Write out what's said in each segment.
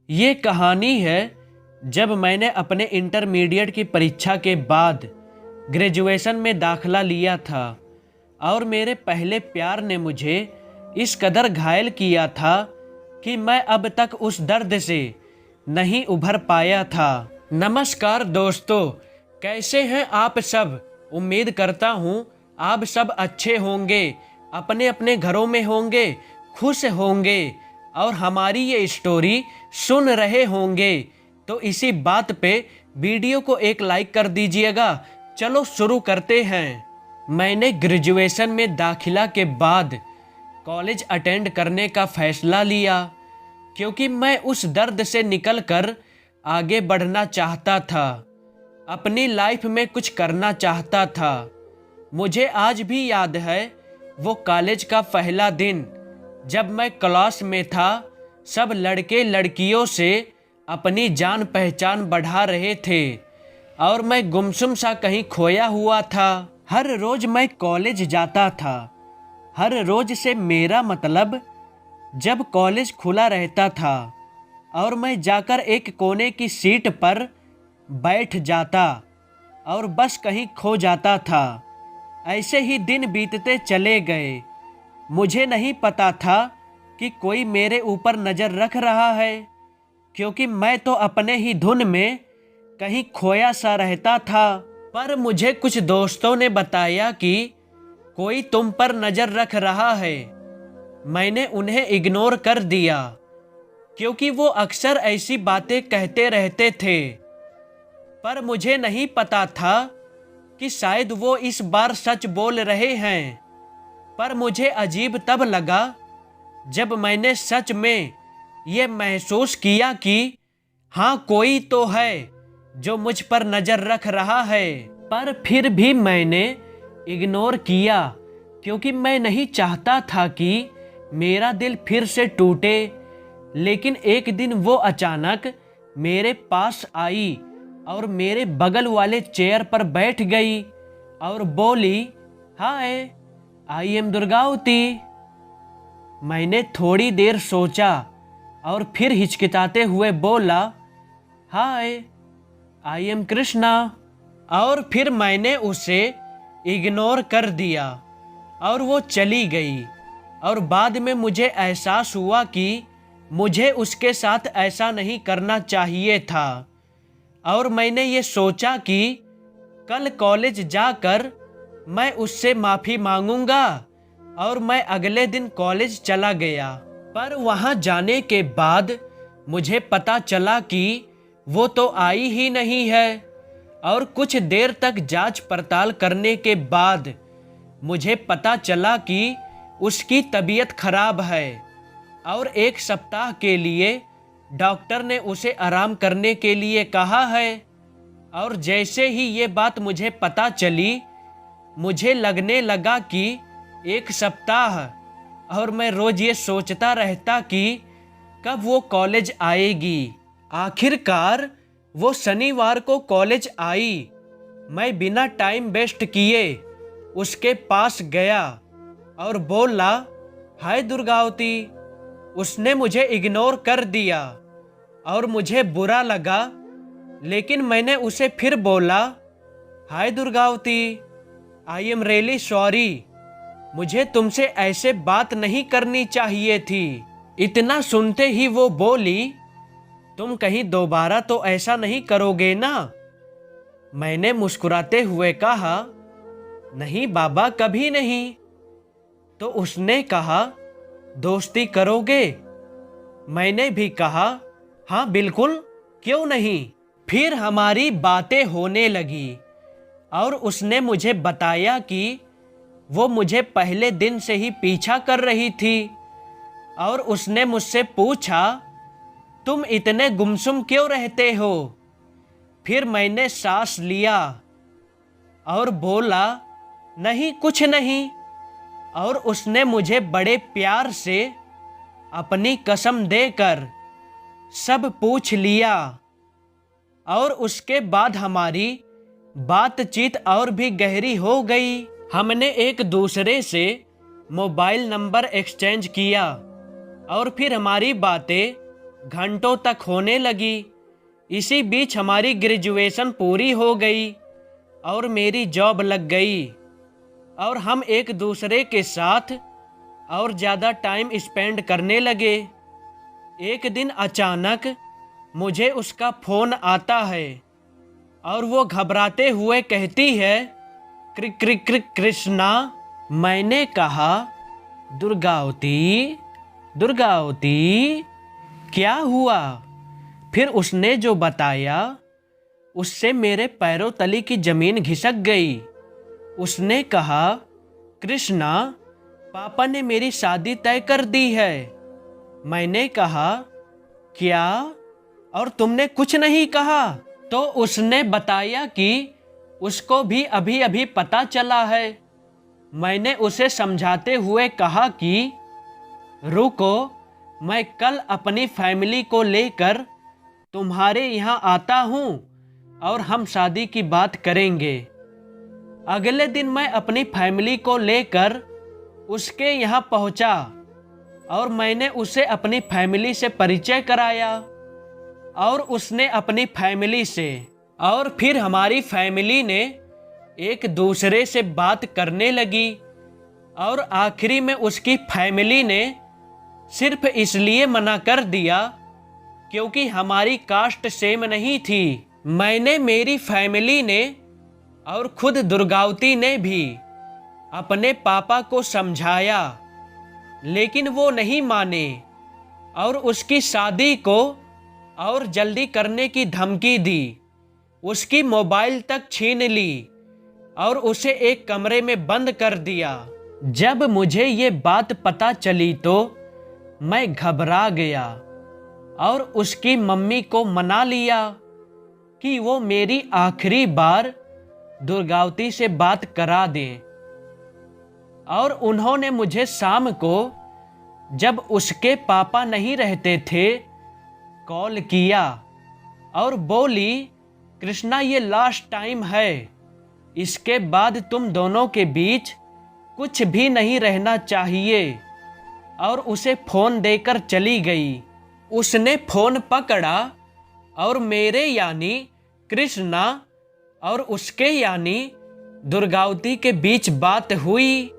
ये कहानी है जब मैंने अपने इंटरमीडिएट की परीक्षा के बाद ग्रेजुएशन में दाखिला लिया था और मेरे पहले प्यार ने मुझे इस कदर घायल किया था कि मैं अब तक उस दर्द से नहीं उभर पाया था। नमस्कार दोस्तों, कैसे हैं आप सब। उम्मीद करता हूँ आप सब अच्छे होंगे, अपने अपने घरों में होंगे, खुश होंगे और हमारी ये स्टोरी सुन रहे होंगे। तो इसी बात पे वीडियो को एक लाइक कर दीजिएगा। चलो शुरू करते हैं। मैंने ग्रेजुएशन में दाखिला के बाद कॉलेज अटेंड करने का फैसला लिया क्योंकि मैं उस दर्द से निकलकर आगे बढ़ना चाहता था, अपनी लाइफ में कुछ करना चाहता था। मुझे आज भी याद है वो कॉलेज का पहला दिन जब मैं क्लास में था। सब लड़के लड़कियों से अपनी जान पहचान बढ़ा रहे थे और मैं गुमसुम सा कहीं खोया हुआ था। हर रोज मैं कॉलेज जाता था। हर रोज से मेरा मतलब जब कॉलेज खुला रहता था और मैं जाकर एक कोने की सीट पर बैठ जाता और बस कहीं खो जाता था। ऐसे ही दिन बीतते चले गए। मुझे नहीं पता था कि कोई मेरे ऊपर नज़र रख रहा है क्योंकि मैं तो अपने ही धुन में कहीं खोया सा रहता था। पर मुझे कुछ दोस्तों ने बताया कि कोई तुम पर नज़र रख रहा है। मैंने उन्हें इग्नोर कर दिया क्योंकि वो अक्सर ऐसी बातें कहते रहते थे। पर मुझे नहीं पता था कि शायद वो इस बार सच बोल रहे हैं। पर मुझे अजीब तब लगा जब मैंने सच में ये महसूस किया कि हाँ, कोई तो है जो मुझ पर नज़र रख रहा है। पर फिर भी मैंने इग्नोर किया क्योंकि मैं नहीं चाहता था कि मेरा दिल फिर से टूटे। लेकिन एक दिन वो अचानक मेरे पास आई और मेरे बगल वाले चेयर पर बैठ गई और बोली, हाय, आई एम दुर्गावती। मैंने थोड़ी देर सोचा और फिर हिचकिचाते हुए बोला, हाय, आई एम कृष्णा। और फिर मैंने उसे इग्नोर कर दिया और वो चली गई। और बाद में मुझे एहसास हुआ कि मुझे उसके साथ ऐसा नहीं करना चाहिए था। और मैंने ये सोचा कि कल कॉलेज जाकर मैं उससे माफ़ी मांगूंगा और मैं अगले दिन कॉलेज चला गया। पर वहाँ जाने के बाद मुझे पता चला कि वो तो आई ही नहीं है। और कुछ देर तक जांच पड़ताल करने के बाद मुझे पता चला कि उसकी तबीयत खराब है और एक सप्ताह के लिए डॉक्टर ने उसे आराम करने के लिए कहा है। और जैसे ही ये बात मुझे पता चली, मुझे लगने लगा कि एक सप्ताह, और मैं रोज ये सोचता रहता कि कब वो कॉलेज आएगी। आखिरकार वो शनिवार को कॉलेज आई। मैं बिना टाइम वेस्ट किए उसके पास गया और बोला, हाय दुर्गावती। उसने मुझे इग्नोर कर दिया और मुझे बुरा लगा। लेकिन मैंने उसे फिर बोला, hi Durgavati, I am really sorry. मुझे तुमसे ऐसे बात नहीं करनी चाहिए थी। इतना सुनते ही वो बोली, तुम कहीं दोबारा तो ऐसा नहीं करोगे ना। मैंने मुस्कुराते हुए कहा, नहीं बाबा, कभी नहीं। तो उसने कहा, दोस्ती करोगे? मैंने भी कहा, हाँ बिल्कुल, क्यों नहीं। फिर हमारी बातें होने लगी और उसने मुझे बताया कि वो मुझे पहले दिन से ही पीछा कर रही थी। और उसने मुझसे पूछा, तुम इतने गुमसुम क्यों रहते हो? फिर मैंने सांस लिया और बोला, नहीं, कुछ नहीं। और उसने मुझे बड़े प्यार से अपनी कसम देकर सब पूछ लिया। और उसके बाद हमारी बातचीत और भी गहरी हो गई। हमने एक दूसरे से मोबाइल नंबर एक्सचेंज किया और फिर हमारी बातें घंटों तक होने लगी। इसी बीच हमारी ग्रेजुएशन पूरी हो गई और मेरी जॉब लग गई और हम एक दूसरे के साथ और ज़्यादा टाइम स्पेंड करने लगे। एक दिन अचानक मुझे उसका फ़ोन आता है और वो घबराते हुए कहती है, कृष्णा। मैंने कहा, दुर्गावती, दुर्गावती, क्या हुआ? फिर उसने जो बताया उससे मेरे पैरों तले की ज़मीन घिसक गई। उसने कहा, कृष्णा, पापा ने मेरी शादी तय कर दी है। मैंने कहा, क्या? और तुमने कुछ नहीं कहा? तो उसने बताया कि उसको भी अभी अभी पता चला है। मैंने उसे समझाते हुए कहा कि रुको, मैं कल अपनी फैमिली को लेकर तुम्हारे यहाँ आता हूँ और हम शादी की बात करेंगे। अगले दिन मैं अपनी फैमिली को लेकर उसके यहाँ पहुँचा और मैंने उसे अपनी फैमिली से परिचय कराया और उसने अपनी फैमिली से, और फिर हमारी फैमिली ने एक दूसरे से बात करने लगी और आखिरी में उसकी फैमिली ने सिर्फ इसलिए मना कर दिया क्योंकि हमारी कास्ट सेम नहीं थी। मैंने, मेरी फैमिली ने और खुद दुर्गावती ने भी अपने पापा को समझाया, लेकिन वो नहीं माने और उसकी शादी को और जल्दी करने की धमकी दी। उसकी मोबाइल तक छीन ली और उसे एक कमरे में बंद कर दिया। जब मुझे ये बात पता चली तो मैं घबरा गया और उसकी मम्मी को मना लिया कि वो मेरी आखिरी बार दुर्गावती से बात करा दें। और उन्होंने मुझे शाम को, जब उसके पापा नहीं रहते थे, कॉल किया और बोली, कृष्णा, ये लास्ट टाइम है, इसके बाद तुम दोनों के बीच कुछ भी नहीं रहना चाहिए। और उसे फ़ोन देकर चली गई। उसने फ़ोन पकड़ा और मेरे यानी कृष्णा और उसके यानी दुर्गावती के बीच बात हुई।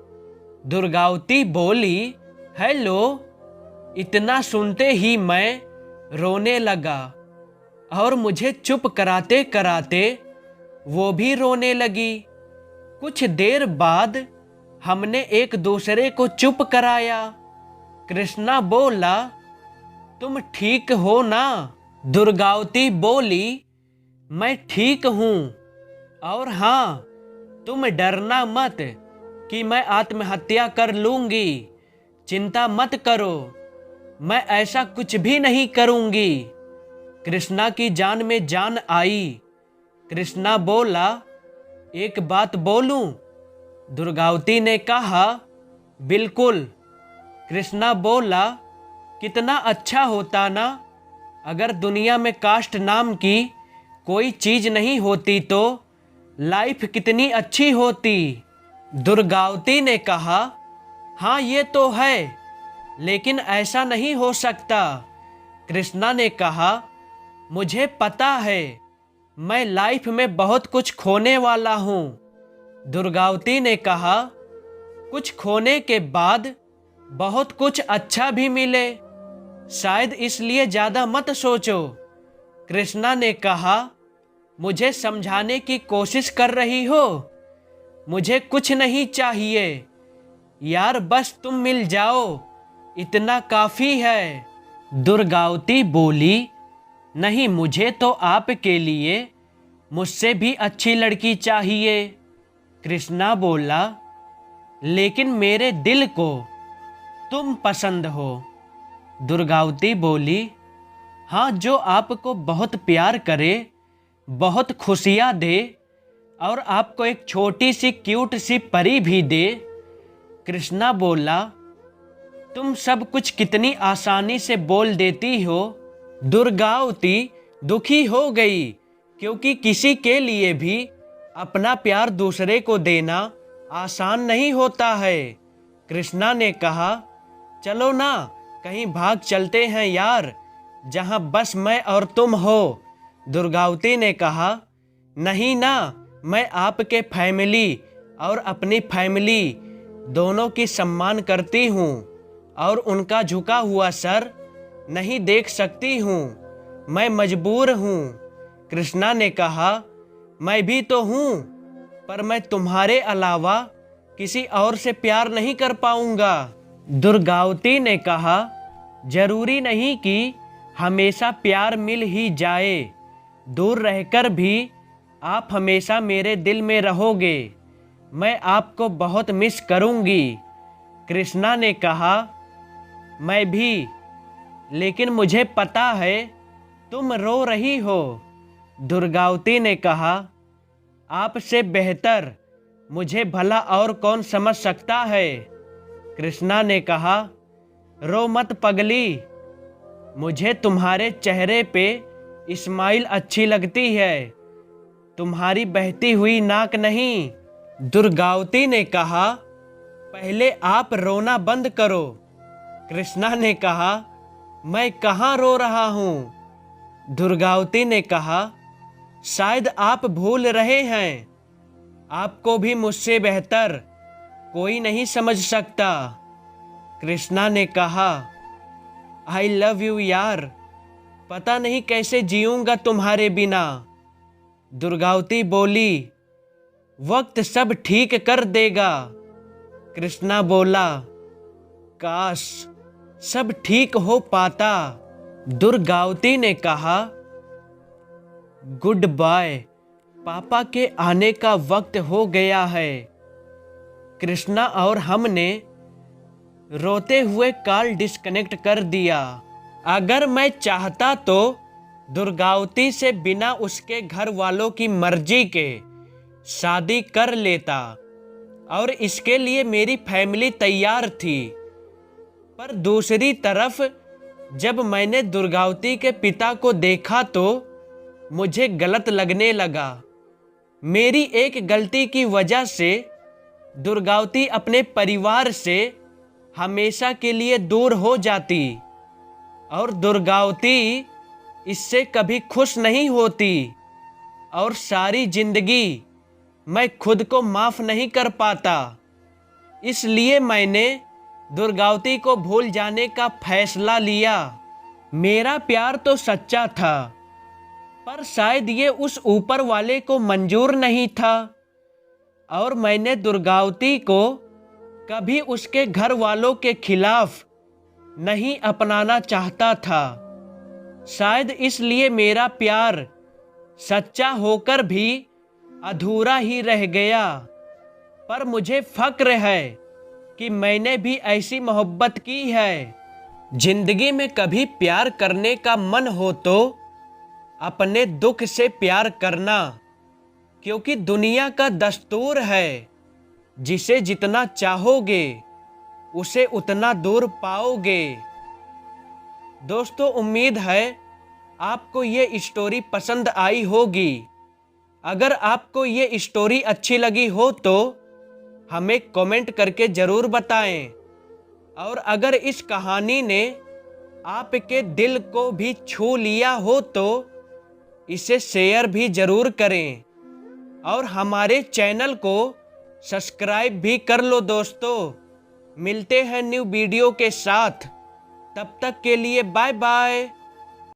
दुर्गावती बोली, हेलो। इतना सुनते ही मैं रोने लगा और मुझे चुप कराते कराते वो भी रोने लगी। कुछ देर बाद हमने एक दूसरे को चुप कराया। कृष्णा बोला, तुम ठीक हो ना? दुर्गावती बोली, मैं ठीक हूँ, और हाँ, तुम डरना मत कि मैं आत्महत्या कर लूँगी। चिंता मत करो, मैं ऐसा कुछ भी नहीं करूँगी। कृष्णा की जान में जान आई। कृष्णा बोला, एक बात बोलूं? दुर्गावती ने कहा, बिल्कुल। कृष्णा बोला, कितना अच्छा होता ना अगर दुनिया में कास्ट नाम की कोई चीज नहीं होती तो लाइफ कितनी अच्छी होती। दुर्गावती ने कहा, हाँ ये तो है, लेकिन ऐसा नहीं हो सकता। कृष्णा ने कहा, मुझे पता है, मैं लाइफ में बहुत कुछ खोने वाला हूँ। दुर्गावती ने कहा, कुछ खोने के बाद बहुत कुछ अच्छा भी मिले, शायद इसलिए ज़्यादा मत सोचो। कृष्णा ने कहा, मुझे समझाने की कोशिश कर रही हो? मुझे कुछ नहीं चाहिए यार, बस तुम मिल जाओ, इतना काफ़ी है। दुर्गावती बोली, नहीं, मुझे तो आपके लिए मुझसे भी अच्छी लड़की चाहिए। कृष्णा बोला, लेकिन मेरे दिल को तुम पसंद हो। दुर्गावती बोली, हाँ, जो आपको बहुत प्यार करे, बहुत खुशियाँ दे और आपको एक छोटी सी क्यूट सी परी भी दे। कृष्णा बोला, तुम सब कुछ कितनी आसानी से बोल देती हो। दुर्गावती दुखी हो गई क्योंकि किसी के लिए भी अपना प्यार दूसरे को देना आसान नहीं होता है। कृष्णा ने कहा, चलो ना, कहीं भाग चलते हैं यार, जहाँ बस मैं और तुम हो। दुर्गावती ने कहा, नहीं ना, मैं आपके फैमिली और अपनी फैमिली दोनों की सम्मान करती हूँ और उनका झुका हुआ सर नहीं देख सकती हूँ। मैं मजबूर हूँ। कृष्णा ने कहा, मैं भी तो हूँ, पर मैं तुम्हारे अलावा किसी और से प्यार नहीं कर पाऊंगा। दुर्गावती ने कहा, जरूरी नहीं कि हमेशा प्यार मिल ही जाए। दूर रहकर भी आप हमेशा मेरे दिल में रहोगे। मैं आपको बहुत मिस करूंगी। कृष्णा ने कहा, मैं भी, लेकिन मुझे पता है तुम रो रही हो। दुर्गावती ने कहा, आपसे बेहतर मुझे भला और कौन समझ सकता है। कृष्णा ने कहा, रो मत पगली, मुझे तुम्हारे चेहरे पे स्माइल अच्छी लगती है, तुम्हारी बहती हुई नाक नहीं। दुर्गावती ने कहा, पहले आप रोना बंद करो। कृष्णा ने कहा, मैं कहाँ रो रहा हूँ। दुर्गावती ने कहा, शायद आप भूल रहे हैं, आपको भी मुझसे बेहतर कोई नहीं समझ सकता। कृष्णा ने कहा, आई लव यू यार, पता नहीं कैसे जीऊंगा तुम्हारे बिना। दुर्गावती बोली, वक्त सब ठीक कर देगा। कृष्णा बोला, काश सब ठीक हो पाता। दुर्गावती ने कहा, गुड बाय, पापा के आने का वक्त हो गया है। कृष्णा और हमने रोते हुए कॉल डिस्कनेक्ट कर दिया। अगर मैं चाहता तो दुर्गावती से बिना उसके घर वालों की मर्जी के शादी कर लेता और इसके लिए मेरी फैमिली तैयार थी। पर दूसरी तरफ जब मैंने दुर्गावती के पिता को देखा तो मुझे गलत लगने लगा। मेरी एक गलती की वजह से दुर्गावती अपने परिवार से हमेशा के लिए दूर हो जाती और दुर्गावती इससे कभी खुश नहीं होती और सारी जिंदगी मैं खुद को माफ नहीं कर पाता। इसलिए मैंने दुर्गावती को भूल जाने का फैसला लिया। मेरा प्यार तो सच्चा था, पर शायद ये उस ऊपर वाले को मंजूर नहीं था और मैंने दुर्गावती को कभी उसके घर वालों के खिलाफ नहीं अपनाना चाहता था। शायद इसलिए मेरा प्यार सच्चा होकर भी अधूरा ही रह गया। पर मुझे फक्र है कि मैंने भी ऐसी मोहब्बत की है। जिंदगी में कभी प्यार करने का मन हो तो अपने दुख से प्यार करना, क्योंकि दुनिया का दस्तूर है, जिसे जितना चाहोगे उसे उतना दूर पाओगे। दोस्तों, उम्मीद है आपको ये स्टोरी पसंद आई होगी। अगर आपको ये स्टोरी अच्छी लगी हो तो हमें कमेंट करके ज़रूर बताएं। और अगर इस कहानी ने आपके दिल को भी छू लिया हो तो इसे शेयर भी ज़रूर करें और हमारे चैनल को सब्सक्राइब भी कर लो। दोस्तों, मिलते हैं न्यू वीडियो के साथ, तब तक के लिए बाय बाय।